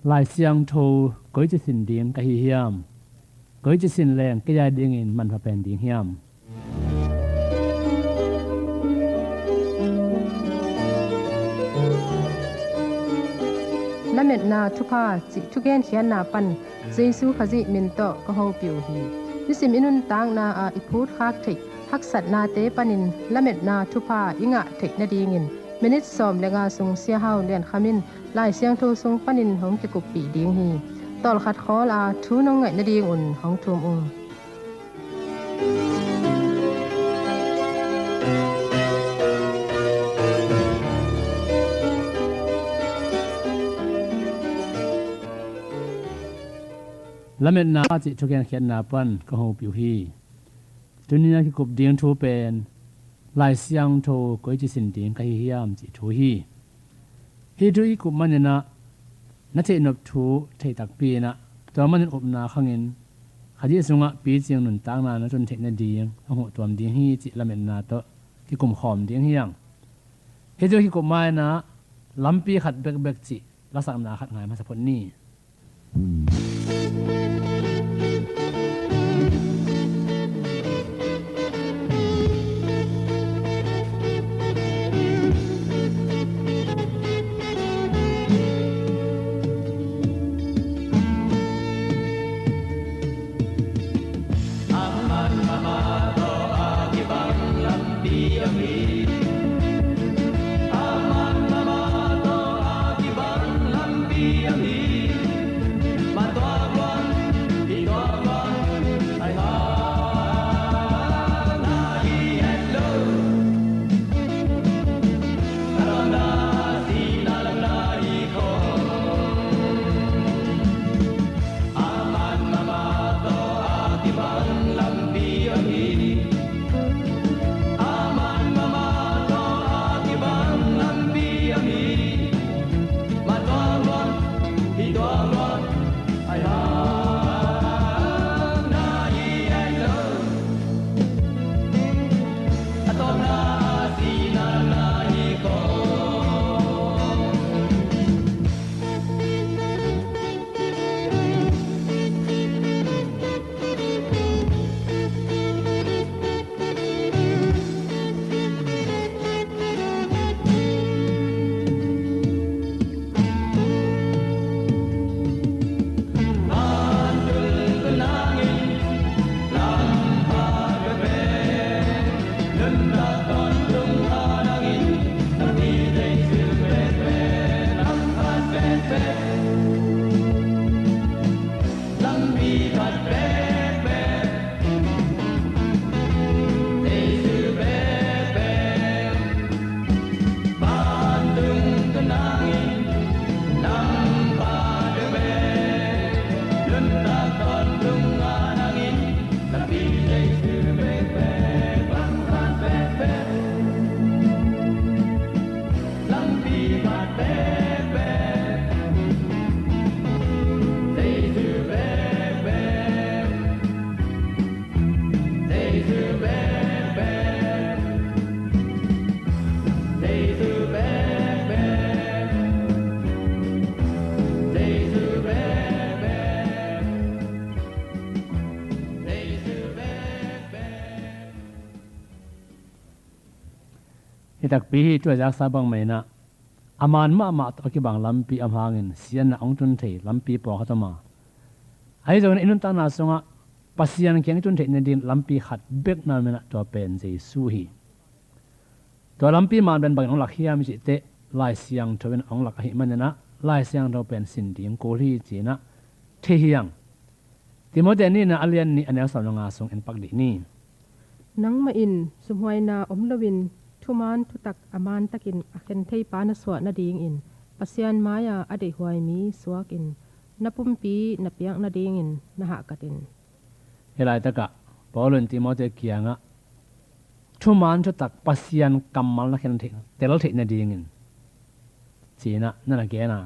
Lai Siangtho Koici sin ding ka hi hiam Koici sin leng ka ya ding in man pha pen ding hiam Lametna Thupha chi thugen hilhcianna pan Jesu khazi min to ka ho piu hi nisim inun tang na a iphut khak thei haksat na te panin Lametna Thupha inga thei na dingin minute som lenga sung sia hau lian khamin Lai Siangtho sung panin hong ki kup pi ding hi tol khat khol a thu nong ngai na ding un hong thum Lametna chi thugen hilhcianna pan ka ho piu hi tunia ki kup ding thu pen Lai Siangtho Koici sin ding ka hi hiam chi thu hi thu i kup manina na thei nop thu thei tak pi na to manin upna khangin khaji sunga pi chiang nun tang na chun thei na ding ho tuam ding hi chi Lametna to ki kum khom ding hiang chu hi kup mai na lampi khat bek chi la sak na khat ngai ma sa phon ni tak pi tu jak sa bang mai na aman ma to ki bang lampi am hangin sian na ong tun thei lampi po kha tama ai zon inun ta na songa pasian kyang tun thei na din lampi khat bek na mena to pen Jesu hi to lampi man ben bang ong lak hiam chi te Lai Siangtho ben ong lak hi manana Lai Siangtho pen sin ding ko hi chi na the hiang timote ni na alian ni anel sa nga song en pak di ni nang ma in sumhoi na omlowin thuman thutak aman takin akhen thei pa na swa na ding in pasian maya ade huai mi suak in napumpi napiang na ding in na ha katin helai taka polun timote kianga thuman thutak pasian kamal na khen thei tel thei na ding in china na na ge na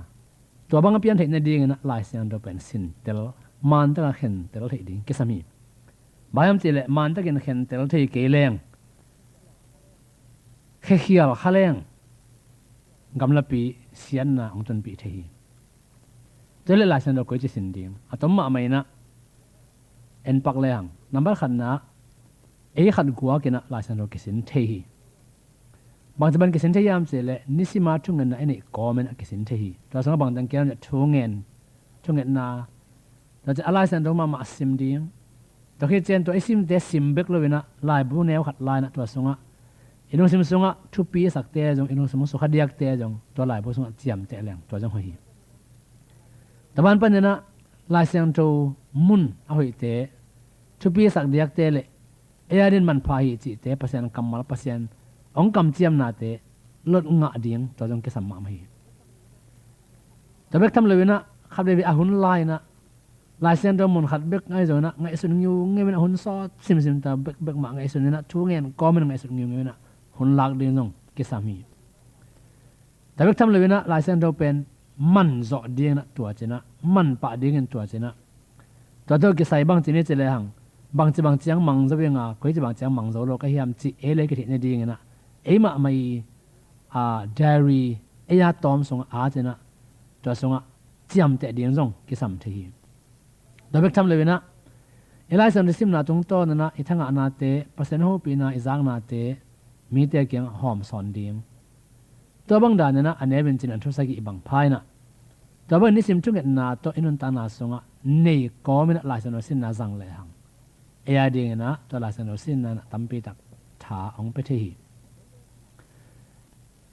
to bang pian thei na ding in Lai Siangtho pen sin tel man ta khen tel thei ding kesami bayam chile man takin khen tel thei ke leng khe khial khaleng gamla pi sian na ong ton pi thei ตัวเล็กหลายสันโดก็จะสินดิ่งอะต้มมาไม่นะเอ็นปักเลยหังนับบัลขันนะขัดกัวกินนะหลายสันโดกิสินเทีบางจะเป็นกิสินเทียมเสร็จเลยนิสิมาทุ่งเงินนะนี่ก็มันกิสินเทีตัวสองบางตังเกลเนี่ยทุ่งเงินนะเราจะอะไรสันโดมาสิมดิ่งตัวที่เจนตัวไอซิมเดซิมเบกเลยนะลายบูเนวขัดลายนะตัวสงะอินุสิมสงะทุปีสักเตจงอินุสมุสุขัดเดียกเตจงตัวลายบูสงะเจียมเตะแรงตัวจงหอยแต่บ้านปัญญานะลายเสียงโตมุนเอาหอยเตะทุปีสักเดียกเตะเลยดินมันพาหิจิเตะเปอร์เซ็นต์กำมัลเปอร์เซ็นต์องกำเจียมนาเตะลดงะเดียงตัวจงเกสัมมาหิแต่เบกทำเลยนะขับเลยอาหุนลายนะลายเส้นตัวมันขัดเบกไงส่วนนะไงส่วนยูไงเป็นหุ่นซอดซิมตาเบกมาไงส่วนนี้นะทั่วเงินก็เป็นไงส่วนยูไงนะหุ่นลักเดียงกิสามีแต่เบกทำเลยนะลายเส้นตัวเป็นมันจอดเดียงนะตัวเจนะมันปะเดียงตัวเจนะตัวกิสายบางจีนี่เจเลยหังบางจียังมังจะเป็นอ่ะคุยจะบางจียังมังจะโลกให้ยามจีเลยก็ที่นี่เดียงนะมาไม่ไดอารี่ยาตอมส่งเจนะตัวส่งเจียมแต่เดียงกิสามทีดับเบิลทำเลยนะไล่สันนิสิมนาตรงโตนั่นนะทั้งอานาเตะเปอร์เซ็นต์หูปีน่ะจางนาเตะมีแต่เกี่ยงหอมสอนดิ่งตัวบางด่านนะอันนี้เป็นจินอันทุสกิบางพายนะตัวบางนิสิมจุงเงินนาตัวอินุนตานาสงะนี่ก็มีไล่สันนิสิมนาจังเลยหังดิ่งนะตัวไล่สันนิสิมนาตั้มปีตักถาองไปที่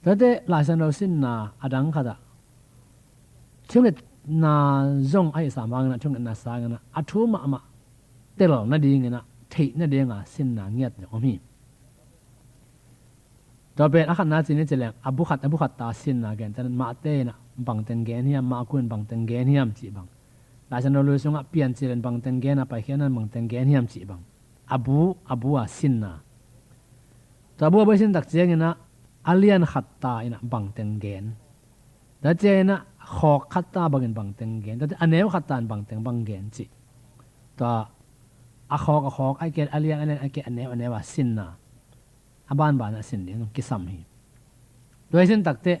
แต่เดไล่สันนิสิมนาอดังขดาจุงเงินนาจงไอ้สามางนะช่วงนั้นนาสางนะอัทุมาเตลนั่นดีไงนะที่นั่นดีไงสินนาเงียบอย่างนี้ต่อไปอาขันนาจีนี่จะเลี้ยงอบุขัดตาสินนาเกนแต่นั้นมาเตนะบังเตนเกนเฮียมาคุนบังเตนเกนเฮียมจีบังหลายชนรู้สึกว่าเปลี่ยนจีนบังเตนเกนไปแค่นั้นบังเตนเกนเฮียมจีบังอบุสินนาตัวอบุไปสินตักเจียงนะอาเลียนขัดตาอินะบังเตนเกนแต่เจนะขอขัดตาบังเต็งเกนแต่อันนี้ขัดตาบังเต็งบังเกนจิตัวขอไอเกนอเลียนไอเกนอันนี้ว่าสินนะบ้านนะสินเดียงกิสัมฮีโดยสินตักเตะ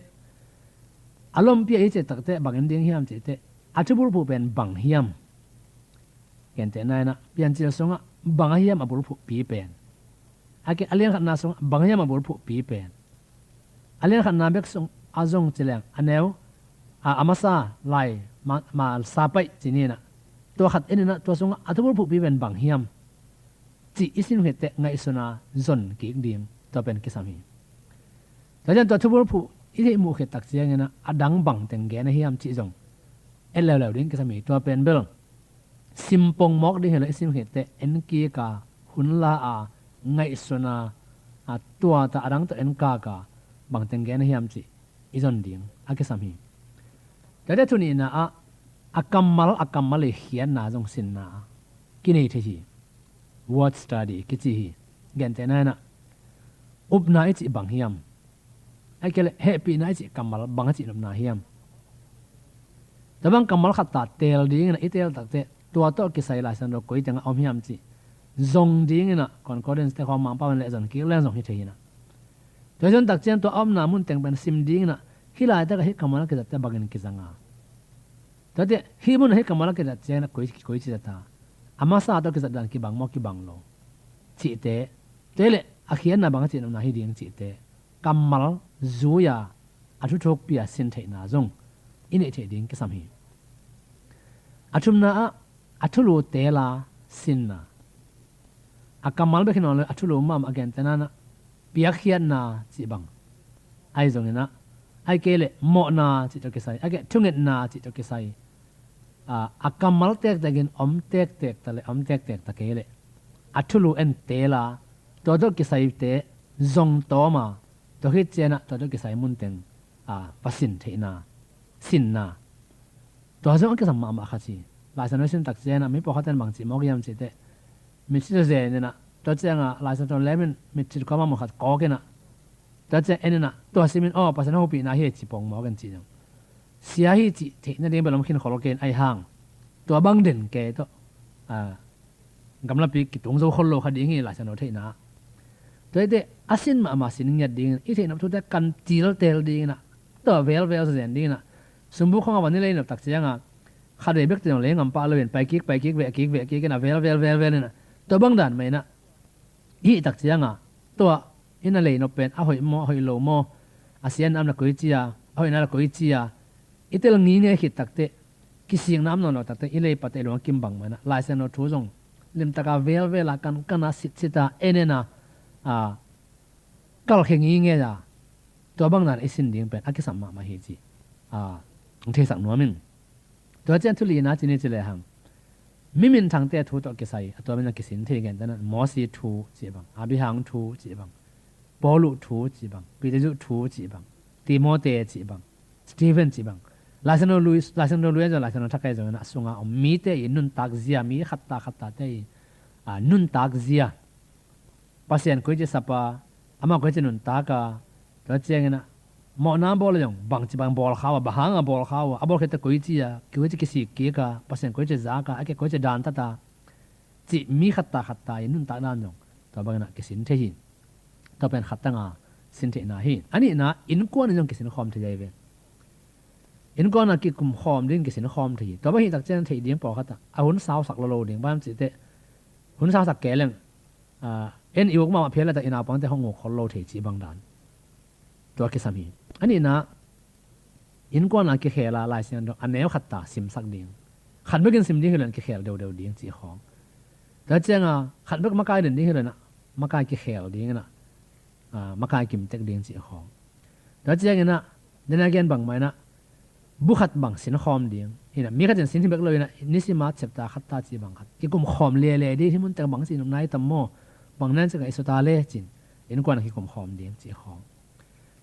อารมณ์เปียอีเจตักเตะบังเดียงเฮียมเจเตะอาจจะบุรุษเป็นบังเฮียมเกนเตนายนะเปลี่ยนจิตสงะบังเฮียมบุรุษปีเป็นไอเกนอเลียนขัดนาสงะบังเฮียมบุรุษปีเป็นอเลียนขัดนาเบกสงอาจงเจริญอันนี้อามาซาไลมาซาไปจีนี่นะตัวขัดเอ็นนะตัวสงอัตบุรุษปีเป็นบังเฮียมจีอิสินเหตุไงสนาจนกิกดีมตัวเป็นกิสามีแต่ยันตัวทุบุรุษอิที่มุขตักเสียงนะอดังบังเต็งแกนเฮียมจีจงเอ็นแล้วดิ้งกิสามีตัวเป็นเบลซิมปงมอกดิ้งเหตุอิสินเหตุเอ็นกีกาหุนลาไงสนาตัวตาอดังตัวเอ็นกากาบังเต็งแกนเฮียมจีอิจนดิ้งอากิสามีแต่ได้ทุนนี้นะอากัมมัลเลยเขียนนาจงสินนากินให้ที word study กิจฮีเงินแต่นั่นนะอุบนาอิจิบังเฮียมไอ้เกลเฮปีนาอิจิกัมมัลบังอิจิอุบนาเฮียมแต่บางกัมมัลขัดตัดเตลดิ้งนะอิเตลตัดเตตัวโตกิไซลายสันโดกุยจังเอาเฮียมจีจงดิ้งนะก่อนก็เดินแต่ความมังป้ามันเลยจนกี่เรื่องจงที่ทีนะโดยจนตักเจนตัวอ้อมนามุนแต่งเป็นซิมดิ้งนะฮิลายแต่ก็ฮิกัมมัลกิจัดแต่บังอินกิจังอ่ะแต่เดี๋ยวฮิบุนฮิกัมมัลกิจัดเจนกุยจิจัดตาอามาซาตัวกิจัดดันกิบังมอกิบังโลจิเตเตเลอาเขียนนาบังจินนาฮิดิ้งจิเตกัมมัลจูยาอาทุทกปียสินเทนาจงอินเอเทดิ้งกิสัมฮีอาทุมนาอาทุลูเตลาสินนาอากัมมัลเบกินอนเลยอาทุลูมัมอเกนเตนานะปียเขียนนาจิบังไอจงนะไอเกเลโมนาจิตกิไซไอเกทุงเงินนาจิตกิไซอากัมมัลเตกตะกินอมเตกตะเลอมเตกตะเกเลอาทุลูเอ็นเตลาตัวกิไซเตจงโตมาตัวฮิตเจนะตัวกิไซมุนเต็งปัสินเทนาสินนาตัวจงกิสัมมามาขัดจีลายสันนิสินตักเจนะไม่พอขัดเต็นบางจีมอกยามจิตเตมิจิตเจเนี่ยนะตัวเจงลายสันตัวเล่มมิจิตก็มาหมดขัดกอกันนะตัวเจเอ็นนะตัวซิมินปัสนาหูปีนาเฮจิปองมอกันจีจังเสียฮิจิเทนั่นเองเป็นลมขินขอโลเกนไอห่างตัวบังเด่นแกตัวกำลังปีกิตงโซคนโลคดีงี้ลายสันโนเทนะตัวเด็กอาศินมาสินเงียดดิ้งอีเทนับทุกแต่กันจีลเตลดิ้งนะตัวเวลเสียนดิ้งนะสมบูรณ์ของวันนี้เลยนับตักเสียง ขาเรียบจะเลี้ยงอัมปาเลยไปกิ๊กเวกิกกันนะเวลเนี่ยนะตัวบังดันไม่นะอีตักเสียงอ่ะตัวอินอะไรนเป็นหอยหอยโลโมอาเซียนน้ำนักกุยจีอ่ะหอยน่านักกุยจีอ่ะอีเตลังนี้เนี่ยคิดตักเตะกิเสียงน้ำนอนตักเตะอีเลยปัตเตลวงกิมบังมันนะลายเส้นเราทูจงลิมตะกาเวลกันนะสิตาเอเนนะก็เราเข่งงี้เงี้ยจ้ะตัวบังดันไอสินดิ้งเป็นอากิสัมมาเฮจีเทสังนัวมิงตัวเจ้าทุลีนะจีนี่จีเลยหังมิมินทางเตะทูตัวกิสัยตัวมันกิสินเทกันแต่นั้นมอสีทูจีบังอาบิฮังทูจีบังปอลุทูจีบังปีเตจุทูจีบังติโมเตจีบังสตีเฟนจีบังลาเซโนลุยจะลาเซโนทักไกจงนะสุงาอมีเตอินุนตักเซียมีขัดตาเตนุนตักเซียปัสยันคุยจะสับปะอามาคุยจะนุนตากาตัวเจ้านะหมอน้ำบอลยังบางจีบังบอลเขาบางหางบอลเขาบอลแค่ตะกุยจีกุยจีกิสิกีกาปัสยันกุยจีจากาไอ้แค่กุยจีดานตาจีมีขัดตานุนตานั่นยังตัวบางนักกิสินเทียนตัวเป็นขัดตั้งสินเทียนนาหินอันนี้นะอินกวนยังกิสินคอมเทียนอินกวนนักกิคุมคอมดิ้งกิสินคอมเทียนตัวบางทีตักเจนเทียนดิ้งปอขัดเอาหุ่นสาวสักโลดิ้งบ้านจีเตหุ่นสาวสักแก่เลยเอ็นอีกมาเพี้ยนแล้วแต่อินาปังแต่ห้องหัวเขาโลเทียจีบางดานตัวกิสามีอันนี้นะอินกวนนักเขลาลายเสียงดอกอันแนวขัดตาซิมสักดิ้งขัดไม่กินซิมดิ้งเลยเขลเดียวดิ้งจีของแต่เจ้าขัดไม่มาไกลเด่นดิ้งเลยนะมาไกลเขลดิ้งนะมาไกลกิมเต็กดิ้งจีของแต่เจ้านะเดินเกนบังไหมนะบุขัดบังสินคอมดิ้งเห็นมีขัดสินที่เบกเลยนะนิสิมาเจ็บตาขัดตาจีบังขัดกิกุมคอมเล่ดีที่มันแต่บังสินนายตั้มโมบังนั่นจะกับอิสตาเล่จินอินกวนนักกิกุมคอมดิ้งจีของ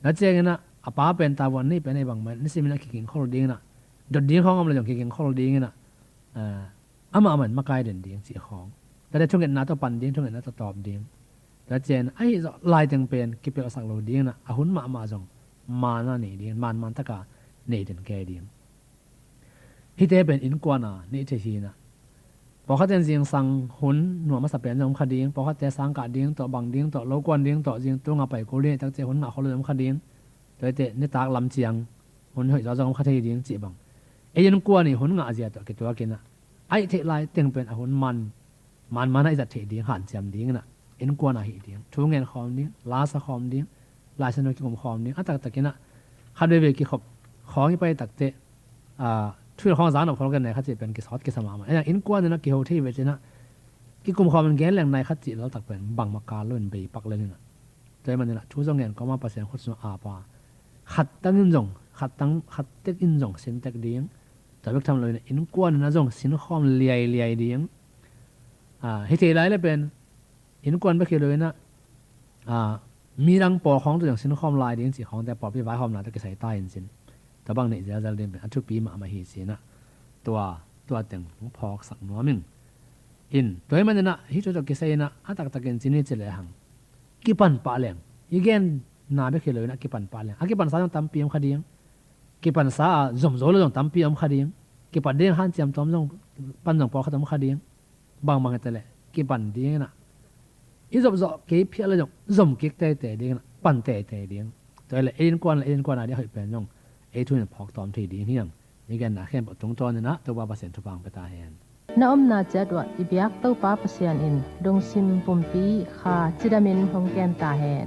แล้วเจ้านะอาป้าเป็นตาวันนี้เป็นในบางมันนี่สิมันกินข้าวดิ้งนะดดดิ้งของมันอย่างกินข้าวดิ้งนะอามันมาไกลเด่นดิ้งจีของแต่ได้ช่วงเงินนาตัวปั่นดิ้งช่วงเงินนาตัวตอบดิ้งแล้วเจนไอ้ลายตึงเป็นกิเปลสักโลดิ้งนะอาหุ่นมาจงมาหน้านี่ดิ้งมันตะกาเนเด่นแก่ดิ้งฮิเตเป็นอินกวนานี่เทีนะพอเขาเจนเสียงสังหุ่นหนัวมาสับเปลี่ยนจงคดิ้งพอเขาเจสังกาดิ้งต่อบังดิ้งต่อโลกวนดิ้งต่อจริงตัวงาไปกูเล่ตั้งใจหุ่นหนาเขาเลยจงคดิ้งโดยเตนี่ตากลำเจียงหุ่นเหยเราจะงคดีดิ้งจีบังไอ้ยันกลัวนี่หุ่นงาเสียตัวกิตัวกินนะไอ้เทลายเต็งเป็นหุ่นมันไอ้จัดเทดิ้งหันเจียมดิ้งนะเอ็นกลัวน่ะหิดิ้งทุ่งเงินคอมดิ้งลาสคอมดิ้งลายสนุกกิมคอมดิ้งตักกินนะขัดเบกิขบของไปตักเตช่วยของสารออกพร้อมกันในขัดจิเป็นกิสอดกิสมาไอ้ยังเอ็นกลัวเนี่ยนะกิโฮที่เวจนะกิกุมคอมมันแก่แรงในขัดจิแล้วตักเป็นบังมาการเลื่อนไปปักเลยนะใจมันเนี่ยช่วยส่งเงินก็มาเปอร์เซ็นต์ขุดส่วนอาปาขัดตั้งอินจงขัดเต็กอินจงสินเต็กดิ้งแต่เวกทำเลยเนี่ยอินกวนนะจงสินคอมเลียดิ้งให้เทไรเลยเป็นอินกวนไปเขียนเลยนะมีรังปอของตัวอย่างสินคอมลายดิ้งสีของแต่ปอพี่ไว้คอมนะแต่ก็ใส่ใต้อินสินแต่บางเนี่ยจะเรียนเป็นอันทุกปีมาเฮียสินะตัวเต็งพอกสักนัวมิงอินตัวมันเนี่ยนะฮิตจะกิใส่นะอัตกินสินนี่จะเลยหังกิปันปะแหลงอีกแกนนาไปเขียนเลยนะกิปันปะแหลงกิปันสาต้องตั้มปีมขดิ้งกิปันสาจมโจเลยต้องตั้มปีมขดิ้งกิปันเด้งหันเจียมต้มจงปันจงปอขตั้มขดิ้งบางแต่ละกิปันดิ้งนะอีจบเก็บเพี้ยเลยจงกิกเตะดิ้งนะปันเตะดิ้งตัวละเอ็นกวนอะไรเดี๋ยวให้เป็นจงทุนพอกตอมทีดิ้งเฮียงนี่กันนะแค่ปตรงตัวนี่นะตัวว่าเปอร์เซ็นต์ทุบางไปตาแหนน้อมนาจัดว่าอิบยักเต้าป้าเปอร์เซ็นต์อินดงซิมปุ่มปีขาจิดามินของแกมตาแหน